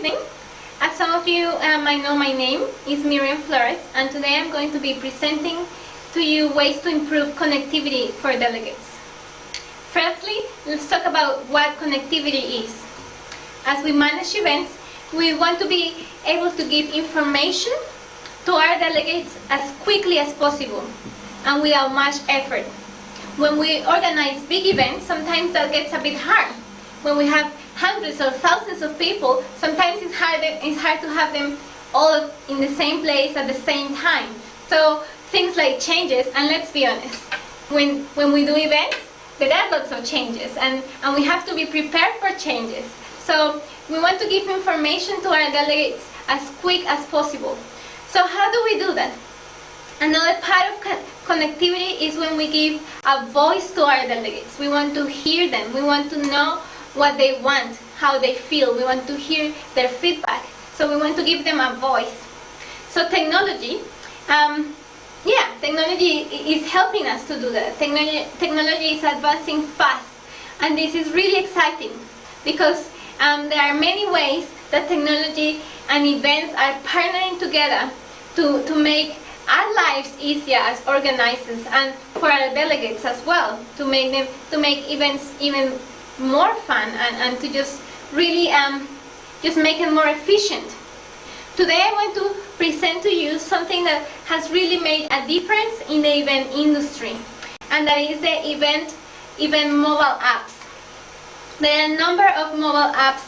evening. As some of you might know, my name is Miriam Flores, and today I'm going to be presenting to you ways to improve connectivity for delegates. Firstly, let's talk about what connectivity is. As we manage events, we want to be able to give information to our delegates as quickly as possible and without much effort. When we organize big events, sometimes that gets a bit hard. When we have hundreds or thousands of people, sometimes it's hard to have them all in the same place at the same time. So things like changes, and let's be honest, when we do events, there are lots of changes, and we have to be prepared for changes. So we want to give information to our delegates as quick as possible. So how do we do that? Another part of connectivity is when we give a voice to our delegates. We want to hear them. We want to know what they want, how they feel. We want to hear their feedback. So we want to give them a voice. So technology, technology is helping us to do that. Technology is advancing fast, and this is really exciting because there are many ways that technology and events are partnering together to make our lives easier as organizers and for our delegates as well, to make events even more fun and to just really just make it more efficient. Today I want to present to you something that has really made a difference in the event industry, and that is the event mobile apps. There are a number of mobile apps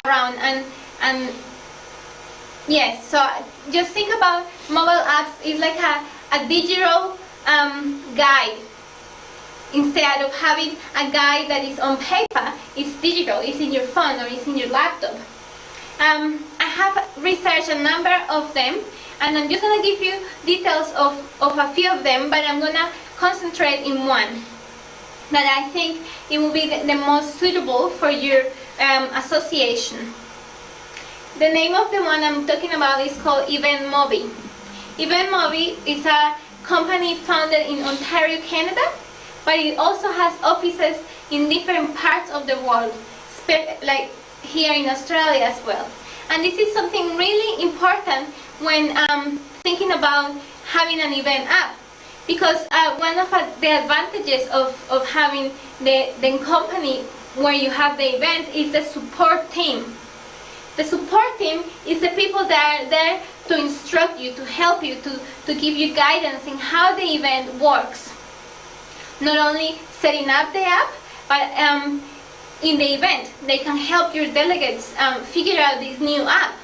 around, and yes, so just think about mobile apps is like a digital guide. Instead of having a guide that is on paper, it's digital, it's in your phone or it's in your laptop. I have researched a number of them, and I'm just going to give you details of a few of them, but I'm going to concentrate in one that I think it will be the most suitable for your association. The name of the one I'm talking about is called VE000. VE000 is a company founded in Ontario, Canada, but it also has offices in different parts of the world, like here in Australia as well. And this is something really important when thinking about having an event app, because one of the advantages of having the company where you have the event is the support team. The support team is the people that are there to instruct you, to help you, to give you guidance in how the event works. Not only setting up the app, but in the event, they can help your delegates figure out this new app.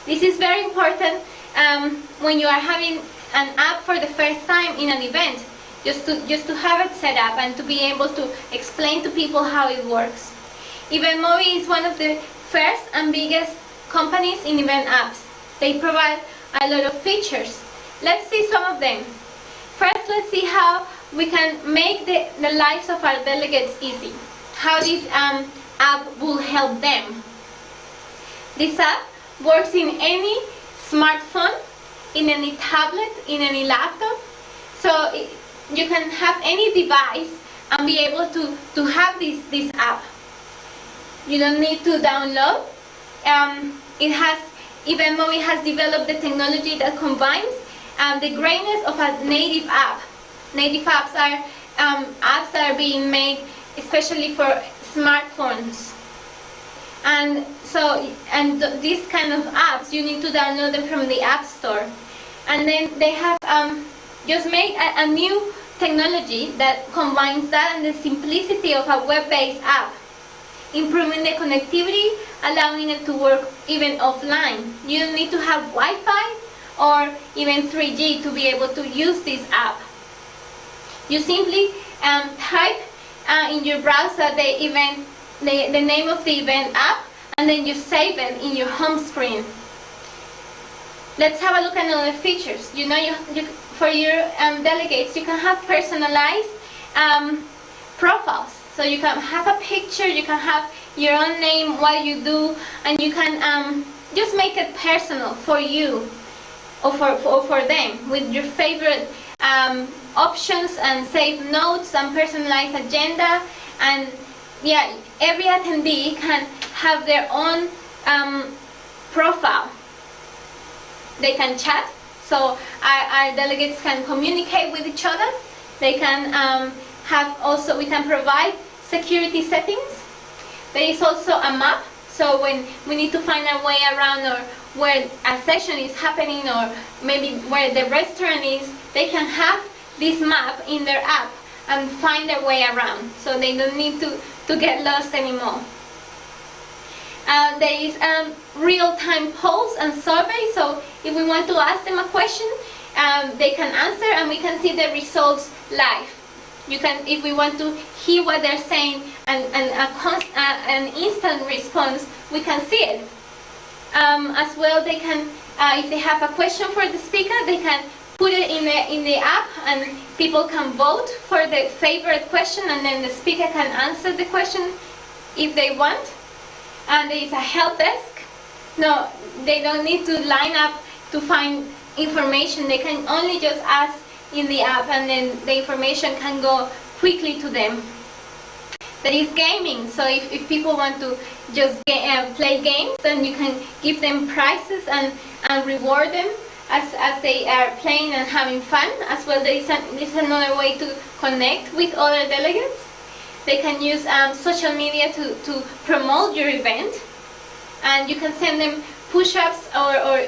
This is very important when you are having an app for the first time in an event, just to have it set up and to be able to explain to people how it works. VE000 is one of the first and biggest companies in event apps. They provide a lot of features. Let's see some of them. First, let's see how we can make the lives of our delegates easy. How this app will help them. This app works in any smartphone, in any tablet, in any laptop. So you can have any device and be able to have this app. You don't need to download. VE000 has developed the technology that combines the greatness of a native app. Native apps are apps that are being made especially for smartphones. And these kind of apps, you need to download them from the App Store. And then they have just made a new technology that combines that and the simplicity of a web-based app, improving the connectivity, allowing it to work even offline. You don't need to have Wi-Fi or even 3G to be able to use this app. You simply type in your browser the name of the event app, and then you save it in your home screen. Let's have a look at other features. You know, for your delegates, you can have personalized profiles. So you can have a picture, you can have your own name, what you do, and you can just make it personal for you or for them with your favorite options and save notes and personalized agenda. And yeah, every attendee can have their own profile. They can chat, so our delegates can communicate with each other. They can we can provide security settings. There is also a map, so when we need to find our way around, or where a session is happening, or maybe where the restaurant is, they can have this map in their app and find their way around, so they don't need to get lost anymore. There is real-time polls and surveys, so if we want to ask them a question, they can answer and we can see the results live. If we want to hear what they're saying and an instant response, we can see it. As well, they can, if they have a question for the speaker, they can put it in the app, and people can vote for the favorite question, and then the speaker can answer the question if they want. And there is a help desk. No, they don't need to line up to find information. They can only just ask in the app, and then the information can go quickly to them. There is gaming, so if people want to just play games, then you can give them prizes and reward them as they are playing and having fun. As well, this is another way to connect with other delegates. They can use social media to promote your event, and you can send them push-ups or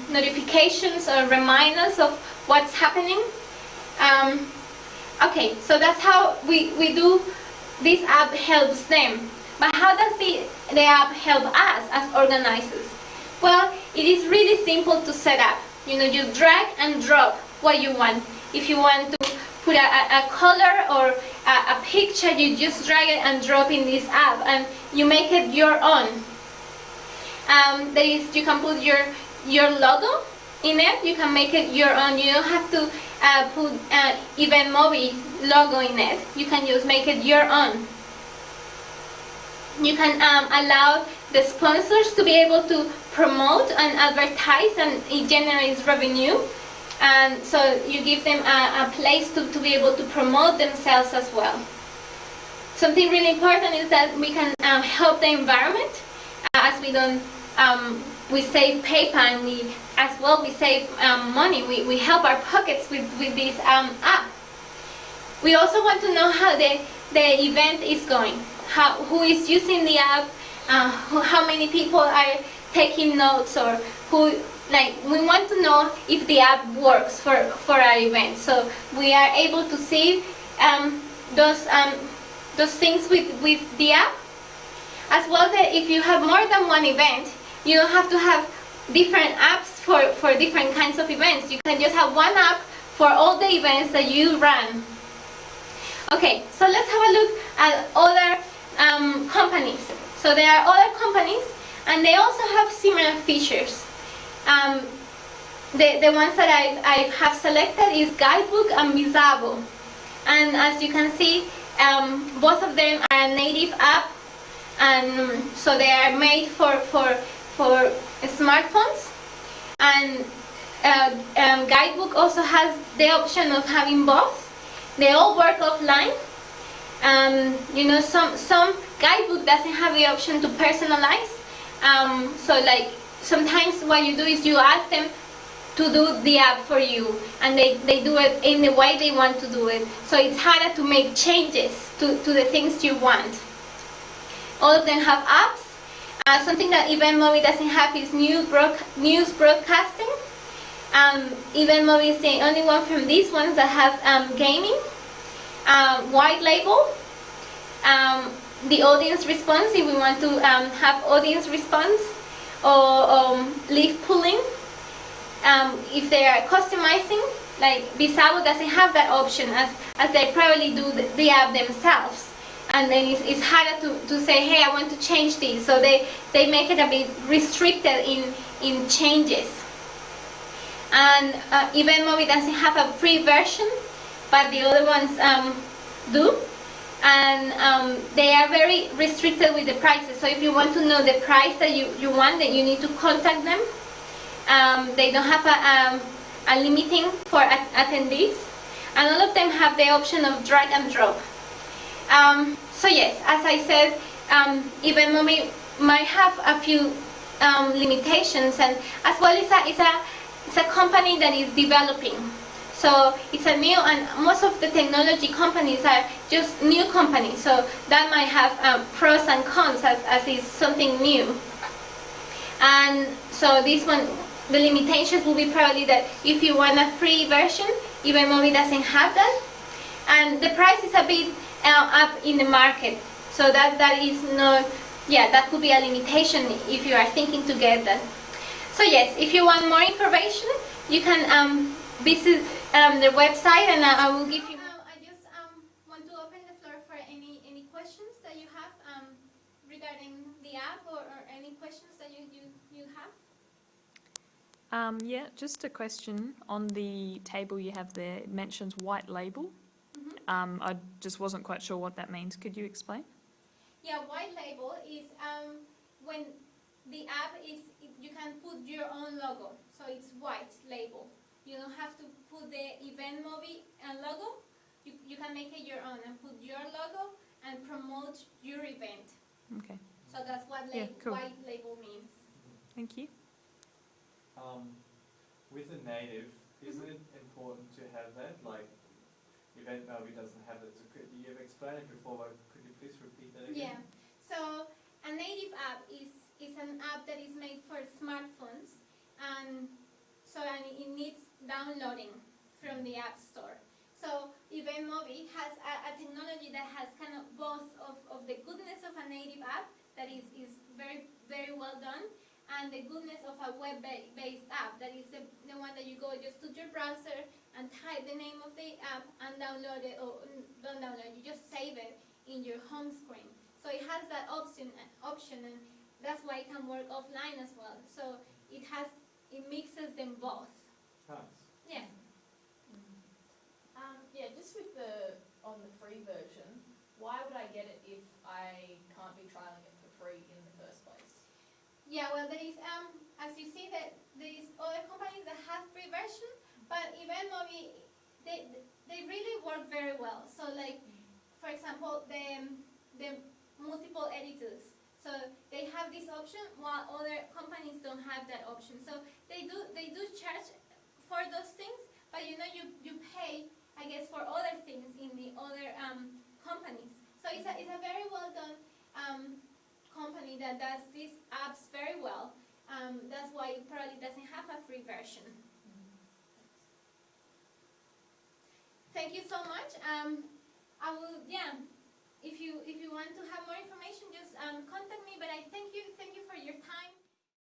notifications or reminders of what's happening. Okay, so that's how we do. This app helps them. But how does the app help us as organizers? Well, it is really simple to set up. You drag and drop what you want. If you want to put a color or a picture, you just drag it and drop in this app, and you make it your own. You can put your logo in it. You can make it your own. You don't have to put VE000 logo in it. You can just make it your own. You can allow the sponsors to be able to promote and advertise, and it generates revenue. And so you give them a place to be able to promote themselves as well. Something really important is that we can help the environment, as we save paper, and we save money. We help our pockets with this app. We also want to know how the event is going, who is using the app, how many people are taking notes, or we want to know if the app works for our event. So we are able to see those things with the app. As well, that if you have more than one event, you don't have to have different apps for different kinds of events. You can just have one app for all the events that you run. Okay, so let's have a look at other companies. So there are other companies, and they also have similar features. The ones that I have selected is Guidebook and VE000. And as you can see, both of them are a native app, and so they are made for smartphones. And Guidebook also has the option of having both. They all work offline. Some Guidebook doesn't have the option to personalize. Sometimes what you do is you ask them to do the app for you, and they do it in the way they want to do it. So it's harder to make changes to the things you want. All of them have apps. Something that VE000 doesn't have is news broadcasting. VE000 is the only one from these ones that have gaming, white label, the audience response if we want to have audience response, or leaf pulling. If they are customizing, like VE000 doesn't have that option, as they probably do the app themselves. And then it's harder to say, hey, I want to change this. So they make it a bit restricted in changes. And VE000 doesn't have a free version, but the other ones do. And they are very restricted with the prices. So if you want to know the price that you want, then you need to contact them. They don't have a limiting for attendees. And all of them have the option of drag and drop. So yes, as I said, VE000 might have a few limitations, and as well it's a company that is developing. So it's a new, and most of the technology companies are just new companies. So that might have pros and cons as is something new. And so this one, the limitations will be probably that if you want a free version, EVE000 doesn't have that. And the price is a bit up in the market. So that is not, yeah, that could be a limitation if you are thinking to get that. So yes, if you want more information, you can visit the website, and I will give you. I just want to open the floor for any questions that you have regarding the app, or any questions that you have. Yeah, just a question. On the table you have there, it mentions white label. I just wasn't quite sure what that means. Could you explain? Yeah, white label is when the app is, you can put your own logo, so it's white label. You don't have to put the EVE000 logo. You can make it your own and put your logo and promote your event. Okay. So that's what Cool. white label means. Thank you. With a native, isn't it important to have that? Like, EVE000 doesn't have it. So you've explained it before, but could you please repeat that again? Yeah. So a native app is an app that is made for smartphones, and it needs downloading from the App Store. So EVE000 has a technology that has kind of both of the goodness of a native app that is very, very well done, and the goodness of a web-based app that is the one that you go just to your browser and type the name of the app and download it, or don't download it, you just save it in your home screen. So it has that option, and that's why it can work offline as well. So it mixes them both. Nice. Yeah. Yeah, just with on the free version, why would I get it if I can't be trialing it for free in the first place? Yeah, well, there is, as you see, that there is other companies that have free version, but EVE000, they really work very well. So, like, for example, the multiple editors. So they have this option, while other companies don't have that option. So they do charge for those things, but you pay, I guess, for other things in the other companies. So it's a very well done company that does these apps very well. That's why it probably doesn't have a free version. Thank you so much. I will, yeah. If you want to have more information, just contact